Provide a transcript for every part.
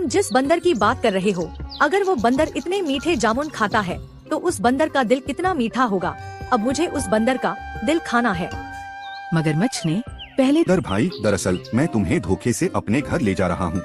जिस बंदर की बात कर रहे हो, अगर वो बंदर इतने मीठे जामुन खाता है तो उस बंदर का दिल कितना मीठा होगा। अब मुझे उस बंदर का दिल खाना है। मगरमच्छ ने पहले बंदर भाई, दरअसल मैं तुम्हें धोखे से अपने घर ले जा रहा हूँ।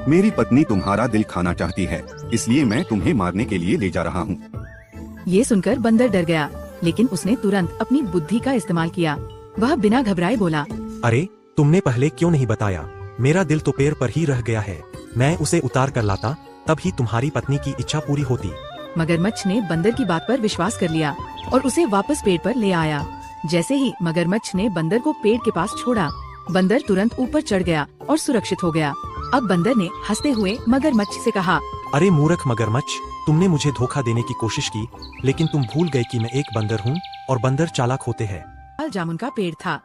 मेरी पत्नी तुम्हारा दिल खाना चाहती है, इसलिए मैं तुम्हें मारने के लिए ले जा रहा हूँ। ये सुनकर बंदर डर गया, लेकिन उसने तुरंत अपनी बुद्धि का इस्तेमाल किया। वह बिना घबराए बोला, अरे तुमने पहले क्यों नहीं बताया? मेरा दिल तो पेड़ पर ही रह गया है। मैं उसे उतार कर लाता, तब ही तुम्हारी पत्नी की इच्छा पूरी होती। मगरमच्छ ने बंदर की बात पर विश्वास कर लिया और उसे वापस पेड़ पर ले आया। जैसे ही मगरमच्छ ने बंदर को पेड़ के पास छोड़ा, बंदर तुरंत ऊपर चढ़ गया और सुरक्षित हो गया। अब बंदर ने हंसते हुए मगरमच्छ से कहा, अरे मूर्ख मगरमच्छ, तुमने मुझे धोखा देने की कोशिश की, लेकिन तुम भूल गए कि मैं एक बंदर हूँ और बंदर चालाक होते हैं। लाल जामुन का पेड़ था।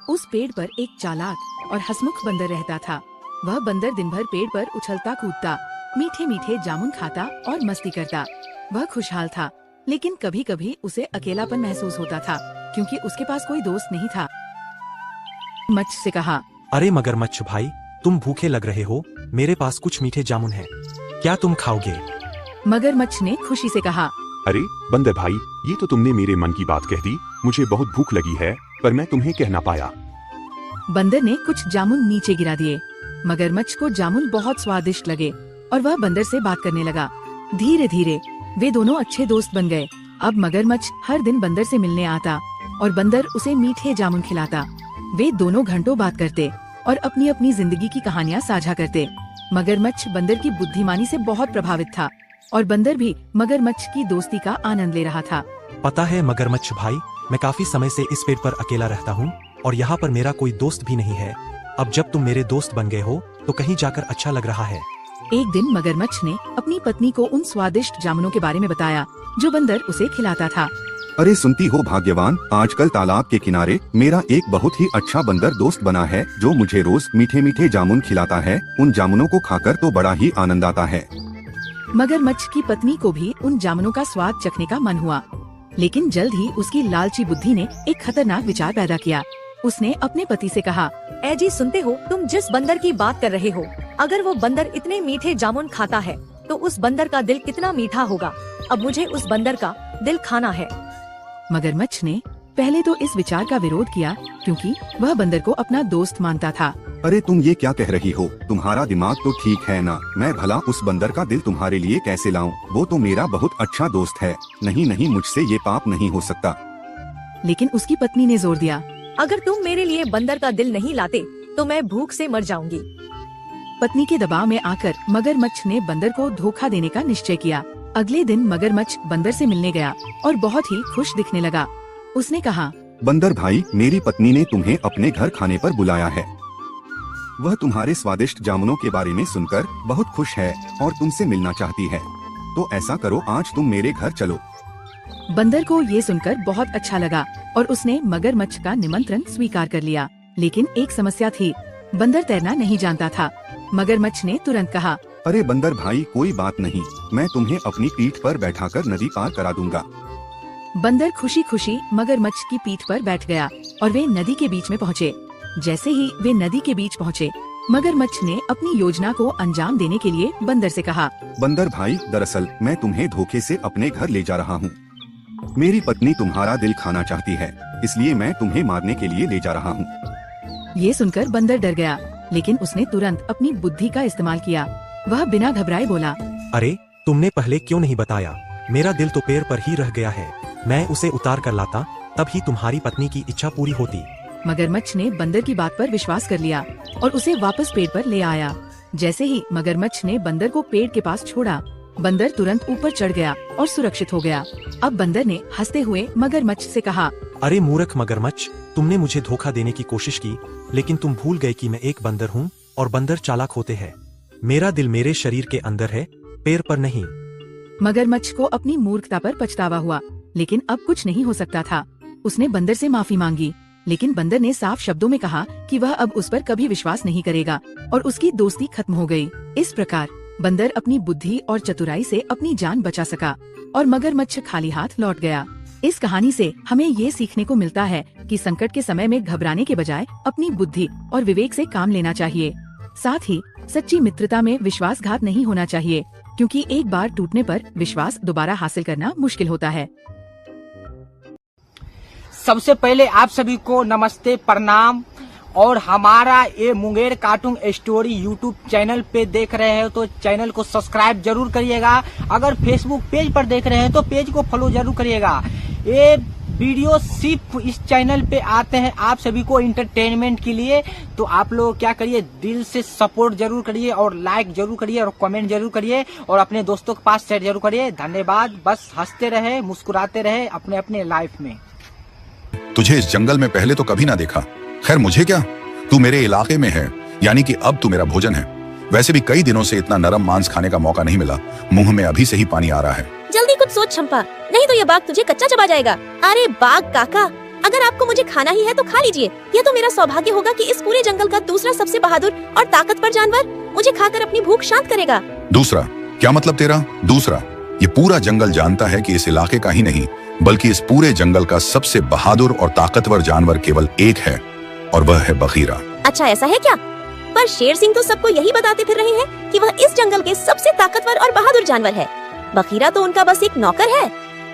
उस पेड़ पर एक चालाक और हंसमुख बंदर रहता था। वह बंदर दिन भर पेड़ पर उछलता कूदता, मीठे मीठे जामुन खाता और मस्ती करता। वह खुशहाल था, लेकिन कभी कभी उसे अकेलापन महसूस होता था, क्योंकि उसके पास कोई दोस्त नहीं था। मच्छ से कहा, अरे मगरमच्छ भाई, तुम भूखे लग रहे हो, मेरे पास कुछ मीठे जामुन हैं, क्या तुम खाओगे? मगरमच्छ ने खुशी से कहा, अरे बंदर भाई, ये तो तुमने मेरे मन की बात कह दी। मुझे बहुत भूख लगी है, पर मैं तुम्हें कह ना पाया। बंदर ने कुछ जामुन नीचे गिरा दिए। मगरमच्छ को जामुन बहुत स्वादिष्ट लगे और वह बंदर से बात करने लगा। धीरे धीरे वे दोनों अच्छे दोस्त बन गए। अब मगरमच्छ हर दिन बंदर से मिलने आता और बंदर उसे मीठे जामुन खिलाता। वे दोनों घंटों बात करते और अपनी अपनी जिंदगी की कहानियाँ साझा करते। मगरमच्छ बंदर की बुद्धिमानी से बहुत प्रभावित था और बंदर भी मगरमच्छ की दोस्ती का आनंद ले रहा था। पता है मगरमच्छ भाई, मैं काफी समय से इस पेड़ पर अकेला रहता हूँ और यहाँ पर मेरा कोई दोस्त भी नहीं है। अब जब तुम मेरे दोस्त बन गए हो तो कहीं जाकर अच्छा लग रहा है। एक दिन मगरमच्छ ने अपनी पत्नी को उन स्वादिष्ट जामुनों के बारे में बताया जो बंदर उसे खिलाता था। अरे सुनती हो भाग्यवान, आजकल तालाब के किनारे मेरा एक बहुत ही अच्छा बंदर दोस्त बना है, जो मुझे रोज मीठे मीठे जामुन खिलाता है। उन जामुनों को खाकर तो बड़ा ही आनंद आता है। मगरमच्छ की पत्नी को भी उन जामुनों का स्वाद चखने का मन हुआ, लेकिन जल्द ही उसकी लालची बुद्धि ने एक खतरनाक विचार पैदा किया। उसने अपने पति से कहा, ए जी, सुनते हो? तुम जिस बंदर की बात कर रहे हो, अगर वो बंदर इतने मीठे जामुन खाता है तो उस बंदर का दिल कितना मीठा होगा। अब मुझे उस बंदर का दिल खाना है। मगरमच्छ ने पहले तो इस विचार का विरोध किया, क्योंकि वह बंदर को अपना दोस्त मानता था। अरे तुम ये क्या कह रही हो? तुम्हारा दिमाग तो ठीक है ना? मैं भला उस बंदर का दिल तुम्हारे लिए कैसे लाऊं? वो तो मेरा बहुत अच्छा दोस्त है। नहीं नहीं, मुझसे ये पाप नहीं हो सकता। लेकिन उसकी पत्नी ने जोर दिया, अगर तुम मेरे लिए बंदर का दिल नहीं लाते तो मैं भूख से मर जाऊंगी। पत्नी के दबाव में आकर मगरमच्छ ने बंदर को धोखा देने का निश्चय किया। अगले दिन मगरमच्छ बंदर से मिलने गया और बहुत ही खुश दिखने लगा। उसने कहा, बंदर भाई, मेरी पत्नी ने तुम्हें अपने घर खाने पर बुलाया है। वह तुम्हारे स्वादिष्ट जामुनों के बारे में सुनकर बहुत खुश है और तुमसे मिलना चाहती है। तो ऐसा करो, आज तुम मेरे घर चलो। बंदर को ये सुनकर बहुत अच्छा लगा और उसने मगरमच्छ का निमंत्रण स्वीकार कर लिया। लेकिन एक समस्या थी, बंदर तैरना नहीं जानता था। मगरमच्छ ने तुरंत कहा, अरे बंदर भाई, कोई बात नहीं, मैं तुम्हें अपनी पीठ पर बैठाकर नदी पार करा दूंगा। बंदर खुशी खुशी मगरमच्छ की पीठ पर बैठ गया और वे नदी के बीच में पहुँचे। जैसे ही वे नदी के बीच पहुँचे, मगरमच्छ ने अपनी योजना को अंजाम देने के लिए बंदर से कहा, बंदर भाई, दरअसल मैं तुम्हें धोखे से अपने घर ले जा रहा हूँ। मेरी पत्नी तुम्हारा दिल खाना चाहती है, इसलिए मैं तुम्हें मारने के लिए ले जा रहा हूँ। ये सुनकर बंदर डर गया, लेकिन उसने तुरंत अपनी बुद्धि का इस्तेमाल किया। वह बिना घबराए बोला, अरे तुमने पहले क्यों नहीं बताया? मेरा दिल तो पेड़ पर ही रह गया है। मैं उसे उतार कर लाता, तब ही तुम्हारी पत्नी की इच्छा पूरी होती। मगरमच्छ ने बंदर की बात पर विश्वास कर लिया और उसे वापस पेड़ पर ले आया। जैसे ही मगरमच्छ ने बंदर को पेड़ के पास छोड़ा, बंदर तुरंत ऊपर चढ़ गया और सुरक्षित हो गया। अब बंदर ने हंसते हुए मगरमच्छ से कहा, अरे मूर्ख मगरमच्छ, तुमने मुझे धोखा देने की कोशिश की, लेकिन तुम भूल गए कि मैं एक बंदर हूँ और बंदर चालाक होते हैं। मेरा दिल मेरे शरीर के अंदर है, पेड़ पर नहीं। मगरमच्छ को अपनी मूर्खता पर पछतावा हुआ, लेकिन अब कुछ नहीं हो सकता था। उसने बंदर से माफी मांगी, लेकिन बंदर ने साफ शब्दों में कहा कि वह अब उस पर कभी विश्वास नहीं करेगा और उसकी दोस्ती खत्म हो गई। इस प्रकार बंदर अपनी बुद्धि और चतुराई से अपनी जान बचा सका और मगरमच्छ खाली हाथ लौट गया। इस कहानी से हमें ये सीखने को मिलता है कि संकट के समय में घबराने के बजाय अपनी बुद्धि और विवेक से काम लेना चाहिए। साथ ही सच्ची मित्रता में विश्वासघात नहीं होना चाहिए, क्योंकि एक बार टूटने पर विश्वास दोबारा हासिल करना मुश्किल होता है। सबसे पहले आप सभी को नमस्ते, प्रणाम। और हमारा ये Munger cartoon story YouTube channel पे देख रहे हो तो चैनल को सब्सक्राइब जरूर करिएगा। अगर फेसबुक पेज पर देख रहे हैं तो पेज को फॉलो जरूर करिएगा। ये वीडियो सिर्फ इस चैनल पे आते हैं आप सभी को इंटरटेनमेंट के लिए, तो आप लोग क्या करिए, दिल से सपोर्ट जरूर करिए और लाइक जरूर करिए और कमेंट जरूर करिए और अपने दोस्तों के पास शेयर जरूर करिए। धन्यवाद। बस हंसते रहे, मुस्कुराते रहे अपने अपने लाइफ में। तुझे इस जंगल में पहले तो कभी ना देखा। खैर मुझे क्या, तू मेरे इलाके में है, यानी कि अब तू मेरा भोजन है। वैसे भी कई दिनों से इतना नरम मांस खाने का मौका नहीं मिला, मुंह में अभी से ही पानी आ रहा है। जल्दी कुछ सोच चंपा, नहीं तो ये बाघ तुझे कच्चा चबा जाएगा। अरे बाघ काका, अगर आपको मुझे खाना ही है तो खा लीजिए। यह तो मेरा सौभाग्य होगा कि इस पूरे जंगल का दूसरा सबसे बहादुर और ताकतवर जानवर मुझे खाकर अपनी भूख शांत करेगा। दूसरा? क्या मतलब तेरा दूसरा? ये पूरा जंगल जानता है कि इस इलाके का ही नहीं बल्कि इस पूरे जंगल का सबसे बहादुर और ताकतवर जानवर केवल एक है, और वह है बगीरा। अच्छा ऐसा है क्या? पर शेर सिंह तो सबको यही बताते फिर रहे हैं कि वह इस जंगल के सबसे ताकतवर और बहादुर जानवर है। बगीरा तो उनका बस एक नौकर है।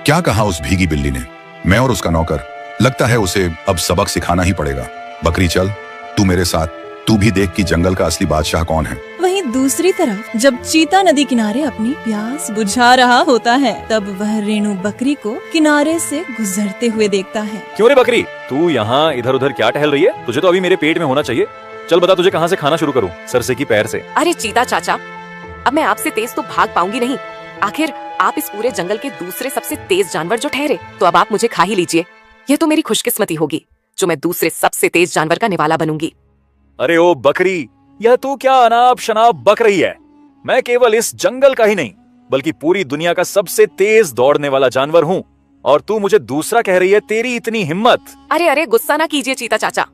क्या कहा उस भीगी बिल्ली ने? मैं और उसका नौकर? लगता है उसे अब सबक सिखाना ही पड़ेगा। बकरी चल तू मेरे साथ, तू भी देख कि जंगल का असली बादशाह कौन है। वहीं दूसरी तरफ जब चीता नदी किनारे अपनी प्यास बुझा रहा होता है, तब वह रेणु बकरी को किनारे से गुजरते हुए देखता है। क्यों रे बकरी, तू यहाँ इधर उधर क्या टहल रही है? तुझे तो अभी मेरे पेट में होना चाहिए। चल बता तुझे कहाँ से खाना शुरू करूँ, सर से कि पैर से? अरे चीता चाचा, अब मैं आपसे तेज तो भाग पाऊंगी नहीं। आखिर आप इस पूरे जंगल के दूसरे सबसे तेज जानवर जो ठहरे, तो अब आप मुझे खा ही लीजिए। यह तो मेरी खुशकिस्मती होगी जो मैं दूसरे सबसे तेज जानवर का निवाला बनूंगी। अरे ओ बकरी, यह तू क्या अनाप शनाप बक रही है? मैं केवल इस जंगल का ही नहीं बल्कि पूरी दुनिया का सबसे तेज दौड़ने वाला जानवर हूँ, और तू मुझे दूसरा कह रही है? तेरी इतनी हिम्मत! अरे अरे गुस्सा ना कीजिए चीता चाचा,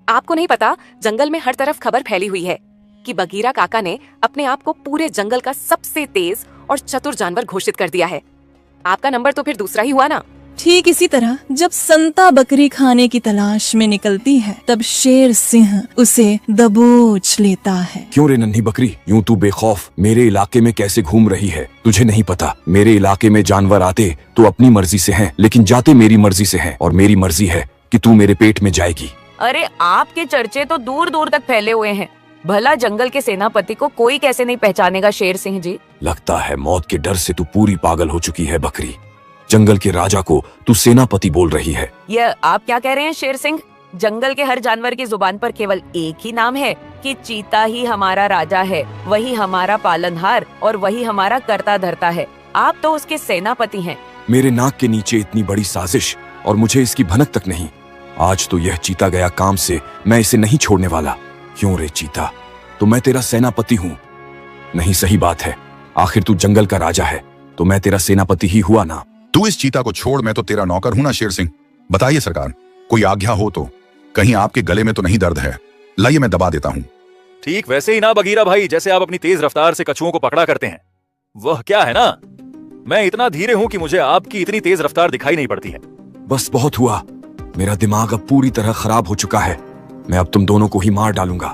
आपको नहीं पता जंगल में हर तरफ खबर फैली हुई है कि बगीरा काका ने अपने आप को पूरे जंगल का सबसे तेज और चतुर जानवर घोषित कर दिया है। आपका नंबर तो फिर दूसरा ही हुआ ना। ठीक इसी तरह जब संता बकरी खाने की तलाश में निकलती है, तब शेर सिंह उसे दबोच लेता है। क्यों रे नन्ही बकरी, यूं तू बेखौफ मेरे इलाके में कैसे घूम रही है? तुझे नहीं पता मेरे इलाके में जानवर आते तो अपनी मर्जी से हैं, लेकिन जाते मेरी मर्जी से हैं, और मेरी मर्जी है कि तू मेरे पेट में जाएगी। अरे आपके चर्चे तो दूर दूर तक फैले हुए हैं, भला जंगल के सेनापति को कोई कैसे नहीं पहचानेगा शेर सिंह जी। लगता है मौत के डर से तू पूरी पागल हो चुकी है बकरी। जंगल के राजा को तू सेनापति बोल रही है। यह आप क्या कह रहे हैं शेर सिंह? जंगल के हर जानवर की जुबान पर केवल एक ही नाम है कि चीता ही हमारा राजा है, वही हमारा पालनहार और वही हमारा कर्ता धर्ता है। आप तो उसके सेनापति हैं। मेरे नाक के नीचे इतनी बड़ी साजिश और मुझे इसकी भनक तक नहीं। आज तो यह चीता गया काम से मैं इसे नहीं छोड़ने वाला। क्यों रे चीता, तो मैं तेरा सेनापति हूँ? नहीं, सही बात है, आखिर तू जंगल का राजा है तो मैं तेरा सेनापति ही हुआ ना। तू इस चीता को छोड़, मैं तो तेरा नौकर हूं ना शेर सिंह। बताइए सरकार, कोई आज्ञा हो तो। कहीं आपके गले में तो नहीं दर्द है? लाइए मैं दबा देता हूँ। ठीक वैसे ही ना बगीरा भाई, जैसे आप अपनी तेज रफ्तार से कछुओं को पकड़ा करते हैं। वह क्या है ना, मैं इतना धीरे हूँ कि मुझे आपकी इतनी तेज रफ्तार दिखाई नहीं पड़ती है। बस बहुत हुआ, मेरा दिमाग अब पूरी तरह खराब हो चुका है। मैं अब तुम दोनों को ही मार डालूंगा।